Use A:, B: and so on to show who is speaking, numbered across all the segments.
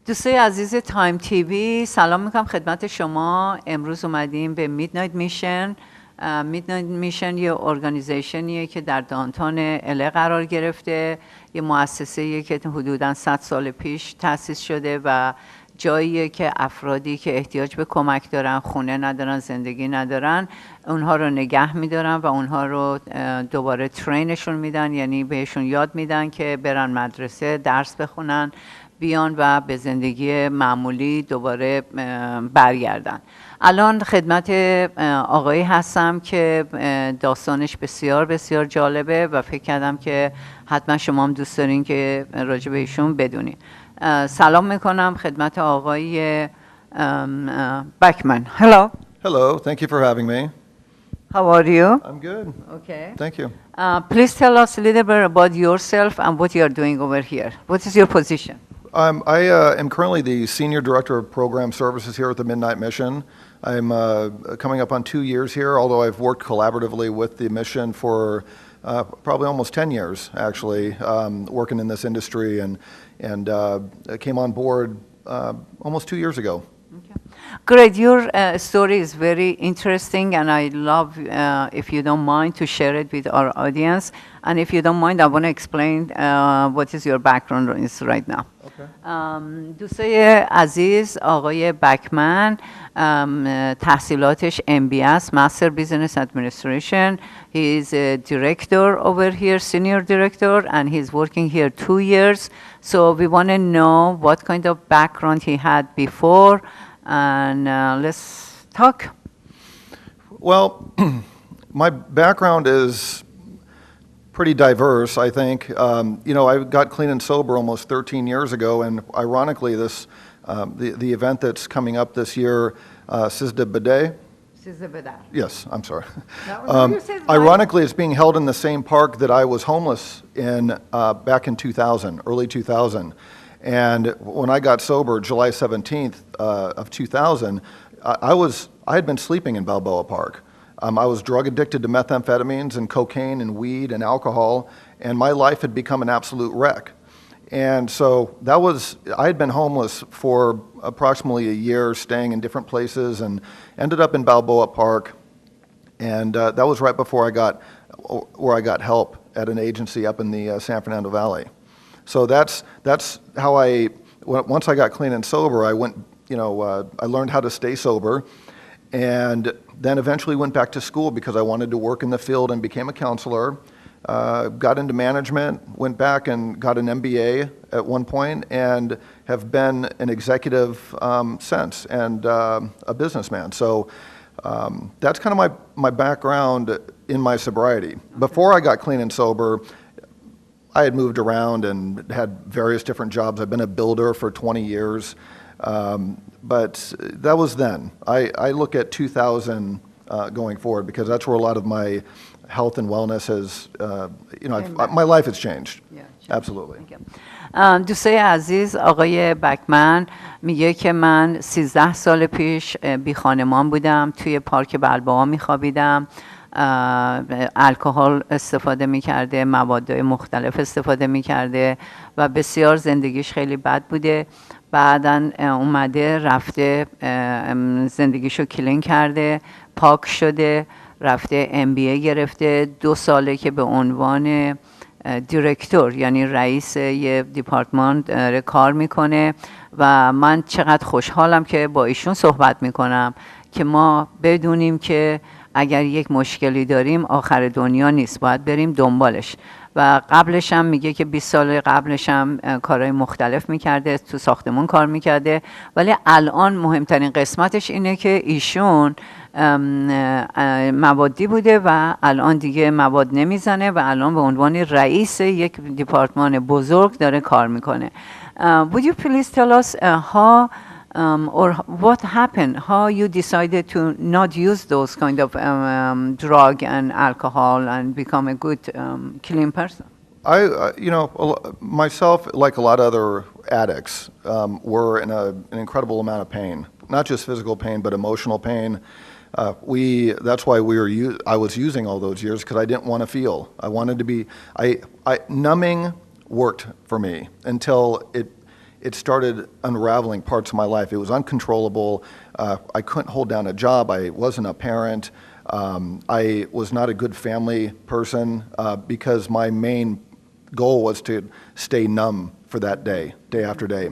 A: دوستای عزیز تایم تیوی سلام میکنم خدمت شما. امروز اومدیم به میدنایت میشن. میدنایت میشن یه ارگانیزیشنیه که در دانتون اله قرار گرفته، یه مؤسسه‌ایه که حدوداً 100 سال پیش تأسیس شده و جاییه که افرادی که احتیاج به کمک دارن، خونه ندارن، زندگی ندارن، اونها رو نگه میدارن و اونها رو دوباره ترینشون میدن، یعنی بهشون یاد میدن که برن مدرسه درس بخونن، بیان و به زندگی معمولی دوباره برگردن. الان خدمت آقایی هستم که داستانش بسیار بسیار جالبه و فکر کردم که حتما شما هم دوست دارین که راجع به ایشون بدونین. سلام میکنم خدمت آقای Beckman. Hello.
B: Hello, thank you for having me.
A: How are you?
B: I'm good.
A: Okay.
B: Thank you.
A: Please tell us a little bit about yourself and what you are doing over here. What is your position?
B: I am currently the Senior Director of Program Services here at the Midnight Mission. I'm coming up on 2 years here, although I've worked collaboratively with the mission for probably almost 10 years, actually, working in this industry, and came on board almost 2 years ago.
A: Great. Your story is very interesting, and I love, if you don't mind, to share it with our audience. And if you don't mind, I want to explain what is your background is right now.
B: Okay.
A: دوستای عزیز، آقای بکمن تحصیلاتش MBA Master Business Administration. He is a director over here, senior director, and he's working here 2 years. So we want to know what kind of background he had before, and let's talk.
B: Well, my background is pretty diverse, I think. I got clean and sober almost 13 years ago, and ironically, the event that's coming up this year, Sizda B'day. Yes, I'm sorry. Ironically, it's being held in the same park that I was homeless in back in 2000, early 2000. And when I got sober, July 17th of 2000, I had been sleeping in Balboa Park. I was drug addicted to methamphetamines and cocaine and weed and alcohol, and my life had become an absolute wreck. And so I had been homeless for approximately a year, staying in different places, and ended up in Balboa Park. And that was right before where I got help at an agency up in the San Fernando Valley. So that's how once I got clean and sober, I went, I learned how to stay sober, and then eventually went back to school because I wanted to work in the field and became a counselor. Got into management, went back and got an MBA at one point, and have been an executive since, and a businessman. So that's kind of my background in my sobriety. Before I got clean and sober, I had moved around and had various different jobs. I've been a builder for 20 years. But that was then. I look at 2000 going forward because that's where a lot of my health and wellness has, my life has changed. Yeah, absolutely.
A: دوستای عزیز، آقای بکمن میگه که من 13 سال پیش بی خانمان بودم، توی پارک بلباها میخوابیدم، الکل استفاده میکرده، مواد مختلف استفاده میکرده و بسیار زندگیش خیلی بد بوده. بعدن اومده رفته زندگیشو کلین کرده، پاک شده، رفته MBA گرفته، 2 ساله که به عنوان دیرکتور یعنی رئیس یه دیپارتمان داره کار میکنه و من چقدر خوشحالم که با ایشون صحبت میکنم که ما بدونیم که اگر یک مشکلی داریم آخر دنیا نیست، باید بریم دنبالش. و قبلش هم میگه که 20 سال قبلش هم کارهای مختلف میکرده، تو ساختمون کار میکرده، ولی الان مهمترین قسمتش اینه که ایشون موادی بوده و الان دیگه مواد نمیزنه و الان به عنوان رئیس یک دیپارتمان بزرگ داره کار میکنه. Would you please tell us how or what happened, how you decided to not use those kind of drug and alcohol and become a good clean person?
B: Myself, like a lot of other addicts, were in an incredible amount of pain, not just physical pain, but emotional pain. That's why I was using all those years because I didn't want to feel. I wanted to be, numbing worked for me until it started unraveling parts of my life. It was uncontrollable. I couldn't hold down a job. I wasn't a parent. I was not a good family person because my main goal was to stay numb for that day, day after day.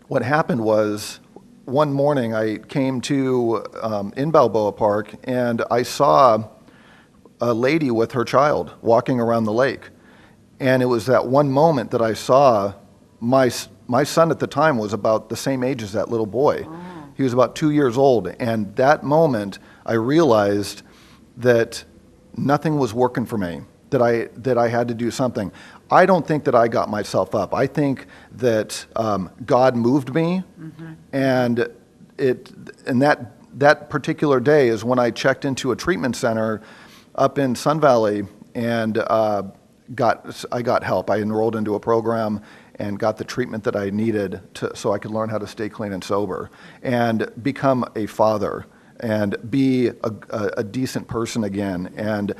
B: What happened was, one morning I came to in Balboa Park, and I saw a lady with her child walking around the lake. And it was that one moment that I saw my son at the time was about the same age as that little boy. Oh. He was about 2 years old. And that moment, I realized that nothing was working for me, that I had to do something. I don't think that I got myself up. I think that God moved me, and that particular day is when I checked into a treatment center up in Sun Valley, and I got help. I enrolled into a program and got the treatment that I needed so I could learn how to stay clean and sober and become a father and be a decent person again, and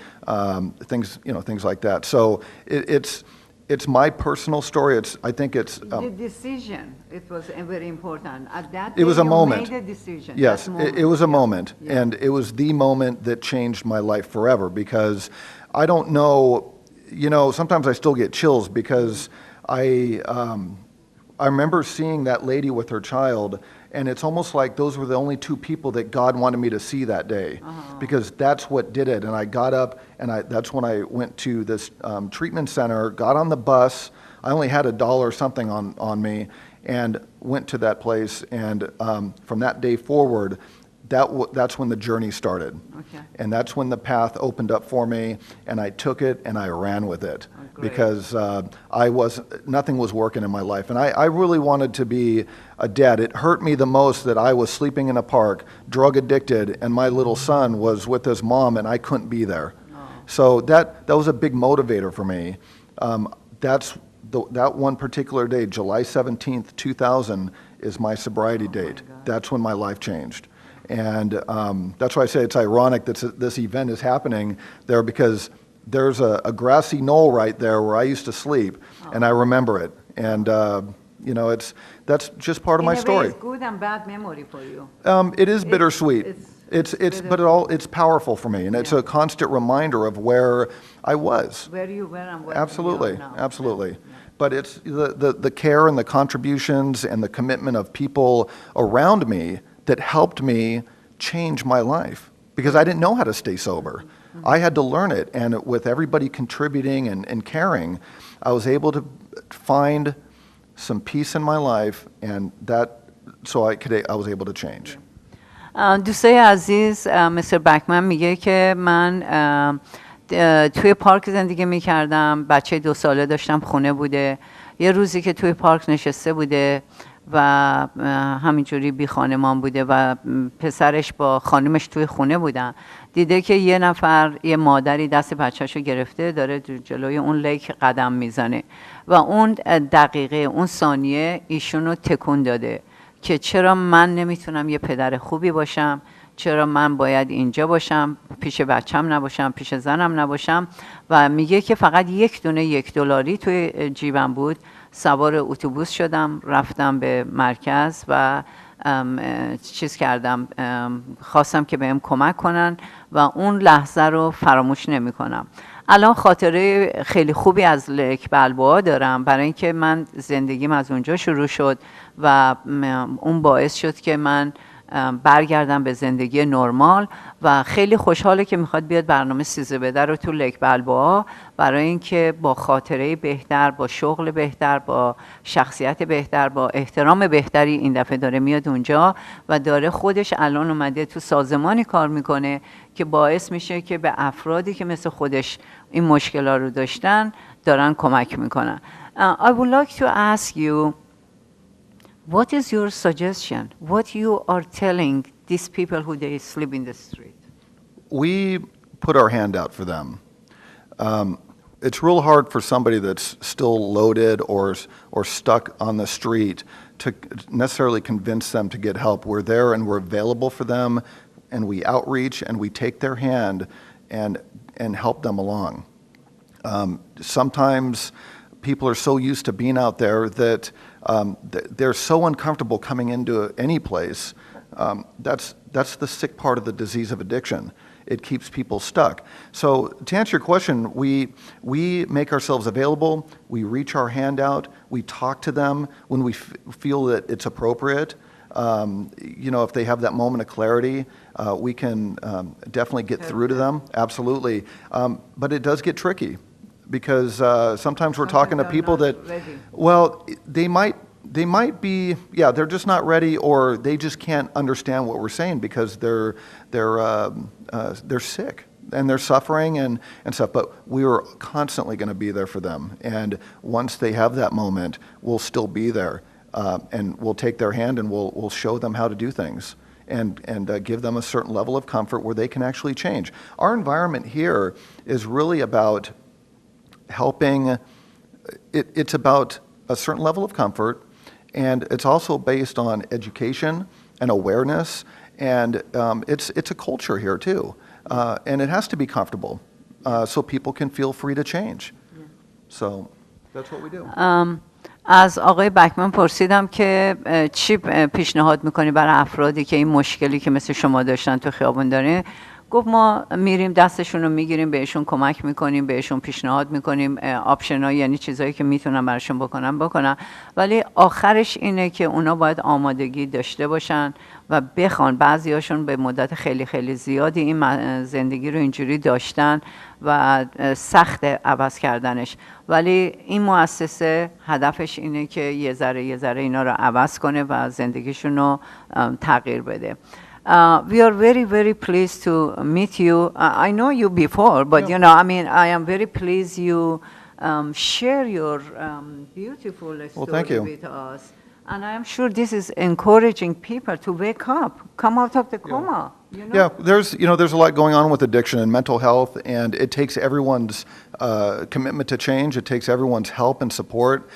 B: things like that. So it's my personal story. I think it's
A: the decision. It was very important. At that day,
B: it was a moment.
A: Made a decision.
B: Yes, it was a moment,
A: yeah.
B: And it was the moment that changed my life forever. Because I don't know, sometimes I still get chills because I remember seeing that lady with her child, and it's almost like those were the only two people that God wanted me to see that day, because that's what did it. And I got up, and that's when I went to this treatment center, got on the bus. I only had $1 something on me, and went to that place. And from that day forward, that's when the journey started. Okay. And that's when the path opened up for me, and I took it and I ran with it. Because nothing was working in my life. And I really wanted to be a dad. It hurt me the most that I was sleeping in a park, drug addicted, and my little son was with his mom, and I couldn't be there. Oh. So that was a big motivator for me. That one particular day, July 17th, 2000, is my sobriety date. That's when my life changed. And that's why I say it's ironic that this event is happening there, because there's a grassy knoll right there where I used to sleep, and I remember it. And that's just part of my story.
A: It's good and bad memory for you.
B: It is bittersweet. It's powerful for me, and it's a constant reminder of where I was.
A: Where you were and where
B: absolutely,
A: you are now.
B: Absolutely. Yeah. But it's the care and the contributions and the commitment of people around me that helped me change my life, because I didn't know how to stay sober. I had to learn it, and with everybody contributing and caring, I was able to find some peace in my life, and I was able to change.
A: دوستای عزیز، مستر بکمن میگه که من توی پارک زندگی میکردم، بچه 2 ساله داشتم، خونه بوده. یه روزی که توی پارک نشسته بوده و همینجوری بی خانمان بوده و پسرش با خانمش توی خونه بودن، دیده که یه مادری دست بچه‌شو گرفته داره جلوی اون لیک قدم میزنه و اون دقیقه، اون ثانیه ایشونو تکون داده که چرا من نمیتونم یه پدر خوبی باشم، چرا من باید اینجا باشم، پیش بچم نباشم، پیش زنم نباشم. و میگه که فقط 1 دونه $1 توی جیبم بود. سوار اتوبوس شدم، رفتم به مرکز و خواستم که بهم کمک کنن و اون لحظه رو فراموش نمی کنم. الان خاطره خیلی خوبی از لیک بلبوآ دارم، برای اینکه من زندگیم از اونجا شروع شد و اون باعث شد که من برگردم به زندگی نرمال و خیلی خوشحاله که میخواد بیاد برنامه 13 بده رو تو لیک بلبوآ، برای اینکه با خاطره بهتر، با شغل بهتر، با شخصیت بهتر، با احترام بهتری این دفعه داره میاد اونجا و داره خودش الان اومده تو سازمانی کار میکنه که باعث میشه که به افرادی که مثل خودش این مشکلات رو داشتن دارن کمک میکنن. I would like to ask you, what is your suggestion? What you are telling these people who they sleep in the street?
B: We put our hand out for them. It's real hard for somebody that's still loaded or stuck on the street to necessarily convince them to get help. We're there and we're available for them, and we outreach and we take their hand and help them along. Sometimes people are so used to being out there that they're so uncomfortable coming into any place. That's the sick part of the disease of addiction. It keeps people stuck. So to answer your question, we make ourselves available. We reach our hand out. We talk to them when we feel that it's appropriate. If they have that moment of clarity, we can definitely get through to them. Absolutely. But it does get tricky because sometimes we're talking to people that, well, they might be, they're just not ready, or they just can't understand what we're saying because they're sick and they're suffering and stuff. But we are constantly going to be there for them. And once they have that moment, we'll still be there. And we'll take their hand and we'll show them how to do things and give them a certain level of comfort where they can actually change. Our environment here is really about helping. It's about a certain level of comfort, and it's also based on education and awareness, and it's a culture here too, and it has to be comfortable so people can feel free to change. So that's what we do.
A: از آقای بکمن پرسیدم که چی پیشنهاد میکنی برای افرادی که این مشکلی که مثل شما داشتن تو خیابون داره. گفت ما میریم دستشون رو میگیریم، بهشون کمک میکنیم، بهشون پیشنهاد میکنیم آپشن‌ها، یعنی چیزایی که میتونن براشون بکنن، ولی آخرش اینه که اونا باید آمادگی داشته باشن و بخوان. بعضیاشون به مدت خیلی خیلی زیادی این زندگی رو اینجوری داشتن و سخت عوض کردنش، ولی این مؤسسه هدفش اینه که یه ذره اینا رو عوض کنه و زندگیشون رو تغییر بده. We are very, very pleased to meet you. I know you before, but I am very pleased you share your beautiful story with us. And I am sure this is encouraging people to wake up, come out of the coma.
B: Yeah, there's a lot going on with addiction and mental health, and it takes everyone's commitment to change. It takes everyone's help and support,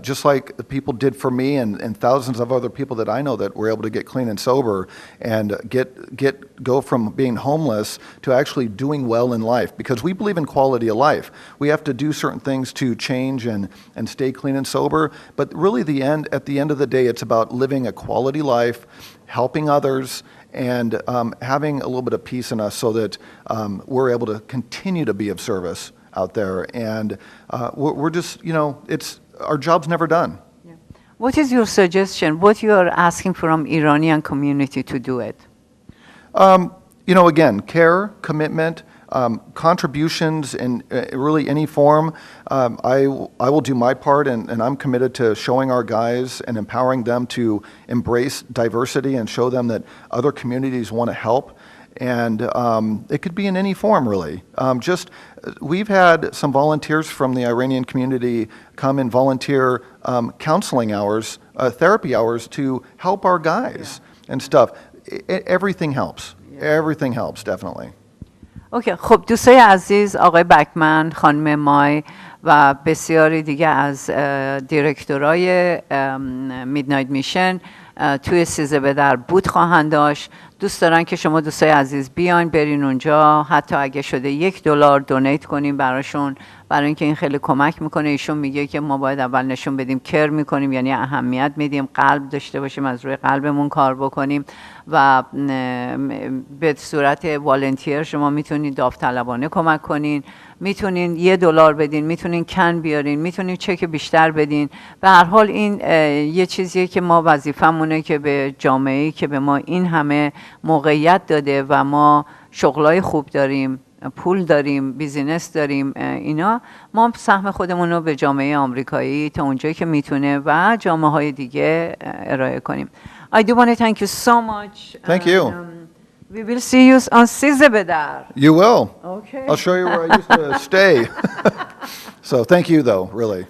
B: just like the people did for me and thousands of other people that I know that were able to get clean and sober and go from being homeless to actually doing well in life, because we believe in quality of life. We have to do certain things to change and stay clean and sober, but really at the end of the day, it's about living a quality life, helping others, and having a little bit of peace in us so that we're able to continue to be of service out there. And we're just, our job's never done.
A: Yeah. What is your suggestion? What you are asking from Iranian community to do it?
B: Again, care, commitment, contributions in really any form. I will do my part, and I'm committed to showing our guys and empowering them to embrace diversity and show them that other communities want to help. And it could be in any form, really. We've had some volunteers from the Iranian community come and volunteer counseling hours, therapy hours to help our guys and stuff. Everything helps. Everything helps, definitely.
A: اوکی. خب دوستای عزیز، آقای بکمن، خانم مای و بسیاری دیگه از دیرکتورای میدنایت میشن توی 13 به در بود خواهند داشت. دوست دارن که شما دوستای عزیز بیاین برین اونجا، حتی اگه شده $1 دونیت کنیم براشون، برای اینکه این خیلی کمک میکنه. ایشون میگه که ما باید اول نشون بدیم کر میکنیم، یعنی اهمیت میدیم، قلب داشته باشیم، از روی قلبمون کار بکنیم و به صورت والنتیر شما میتونید داوطلبانه کمک کنین، میتونین $1 بدین، میتونین کن بیارین، میتونین چک بیشتر بدین. به هر حال این یه چیزیه که ما وظیفمونه که به جامعه‌ای که به ما این همه موقعیت داده و ما شغلای خوب داریم، پول داریم، بیزینس داریم، اینا، ما سهم خودمون رو به جامعه آمریکایی تا اونجایی که میتونه و جامعه‌های دیگه ارائه کنیم. I do want to thank you so much.
B: Thank you.
A: We will see you on 13 Bedar.
B: You will.
A: Okay.
B: I'll show you where I used to stay. So thank you, though, really.